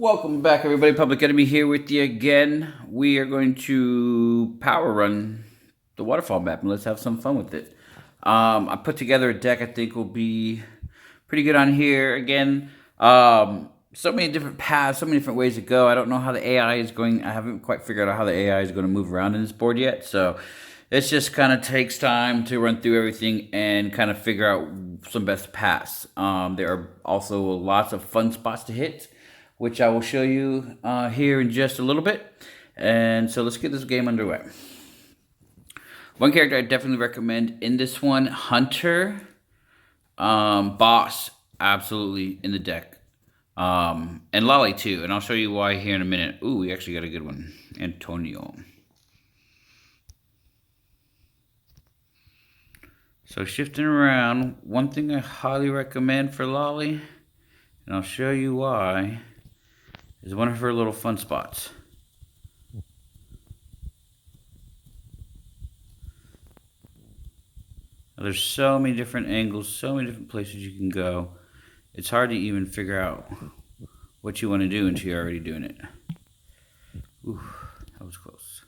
Welcome back, everybody. Public Enemy here with you again. We are going to power run the waterfall map, and let's have some fun with it. I put together a deck I think will be pretty good on here. Again, so many different paths, so many different ways to go. I don't know how the AI is going. I haven't quite figured out how the AI is going to move around in this board yet. So it just kind of takes time to run through everything and kind of figure out some best paths. There are also lots of fun spots to hit, which I will show you here in just a little bit. And so let's get this game underway. One character I definitely recommend in this one, Hunter. Boss, absolutely in the deck. And Lolly too, and I'll show you why here in a minute. Ooh, we actually got a good one. Antonio. So shifting around, one thing I highly recommend for Lolly, and I'll show you why, is one of her little fun spots. Now, there's so many different angles, so many different places you can go. It's hard to even figure out what you want to do until you're already doing it. Ooh, that was close.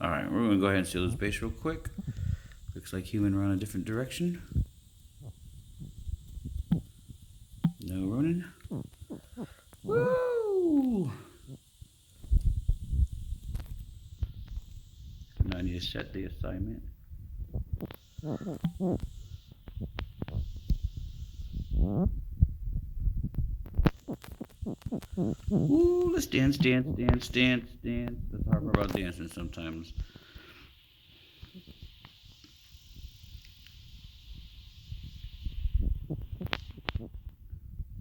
Alright, we're going to go ahead and seal this base real quick. Looks like he went around a different direction. No running. Woo! Now I need to set the assignment. Ooh, let's dance. That's the hard part about dancing sometimes.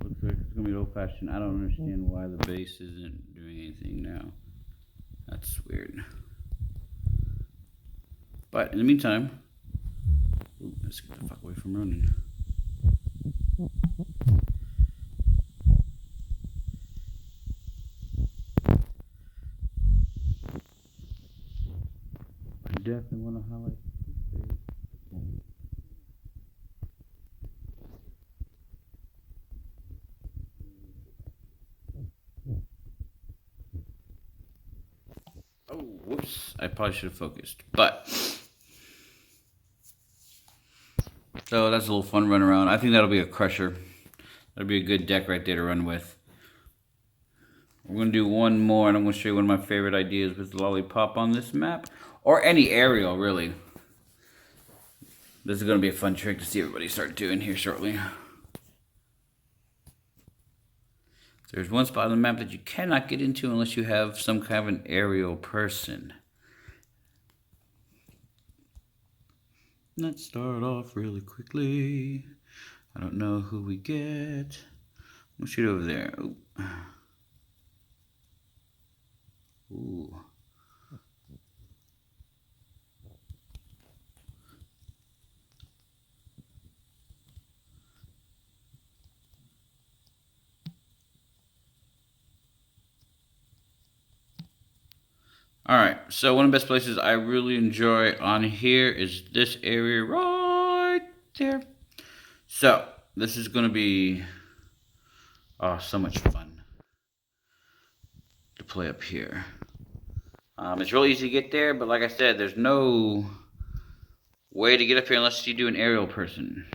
Looks like it's gonna be old-fashioned. I don't understand why the base isn't doing anything now. That's weird. But in the meantime, let's get the fuck away from running. I definitely want to highlight this base. Oh, whoops. I probably should have focused. But so that's a little fun run around. I think that'll be a crusher. That'll be a good deck right there to run with. We're going to do one more, and I'm going to show you one of my favorite ideas with Lollipop on this map. Or any aerial, really. This is going to be a fun trick to see everybody start doing here shortly. There's one spot on the map that you cannot get into unless you have some kind of an aerial person. Let's start off really quickly. I don't know who we get. We'll shoot over there. Ooh. Alright, so one of the best places I really enjoy on here is this area right there. So, this is going to be so much fun to play up here. It's real easy to get there, but like I said, there's no way to get up here unless you do an aerial person.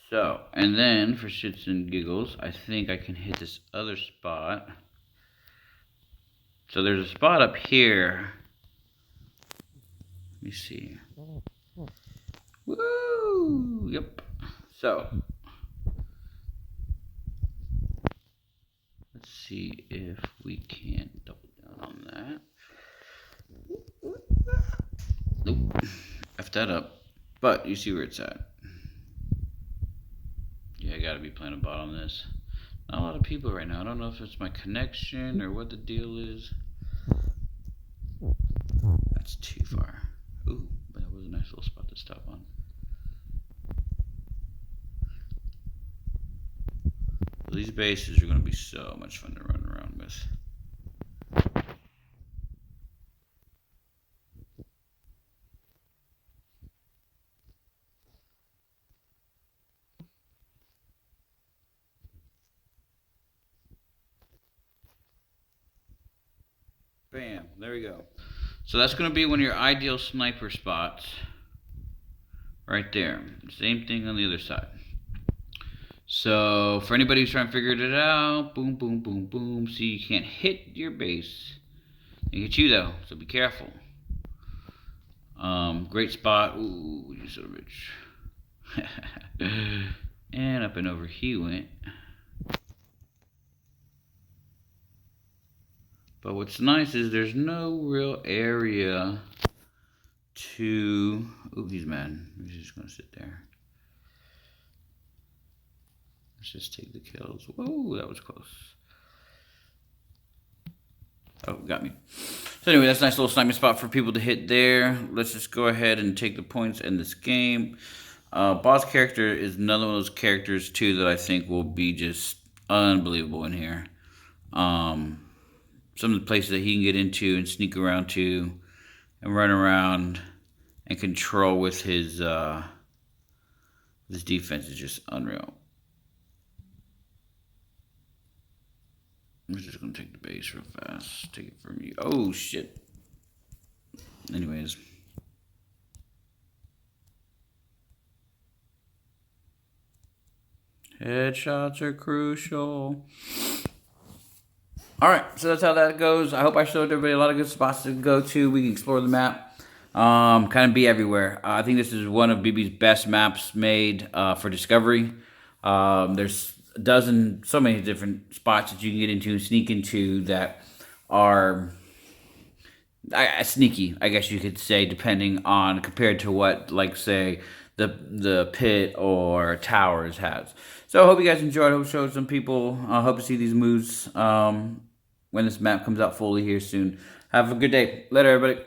So, and then for shits and giggles, I think I can hit this other spot. So there's a spot up here. Let me see. Woo! Yep. So let's see if we can't double down on that. Nope. F that up. But you see where it's at. Yeah, I gotta be playing a bot on this. Not a lot of people right now. I don't know if it's my connection or what the deal is. That's too far. Ooh, but that was a nice little spot to stop on. These bases are going to be so much fun to run around with. Bam. There we go. So that's going to be one of your ideal sniper spots. Right there. Same thing on the other side. So for anybody who's trying to figure it out, boom, boom, boom, boom. See, you can't hit your base. They hit you though, so be careful. Great spot. Ooh, you son of a bitch. And up and over he went. But what's nice is there's no real area to... Ooh, he's mad. He's just gonna sit there. Let's just take the kills. Whoa, that was close. Oh, got me. So anyway, that's a nice little sniping spot for people to hit there. Let's just go ahead and take the points in this game. Boss character is another one of those characters, too, that I think will be just unbelievable in here. Some of the places that he can get into and sneak around to and run around and control with his defense is just unreal. I'm just going to take the base real fast. Take it from you. Oh, shit. Anyways. Headshots are crucial. Alright, so that's how that goes. I hope I showed everybody a lot of good spots to go to. We can explore the map. Kind of be everywhere. I think this is one of BB's best maps made for Discovery. There's a dozen, so many different spots that you can get into and sneak into that are sneaky, I guess you could say, depending on, compared to what, like, say, the pit or towers has. So I hope you guys enjoyed. I hope it showed some people. I hope to see these moves when this map comes out fully here soon. Have a good day. Later, everybody.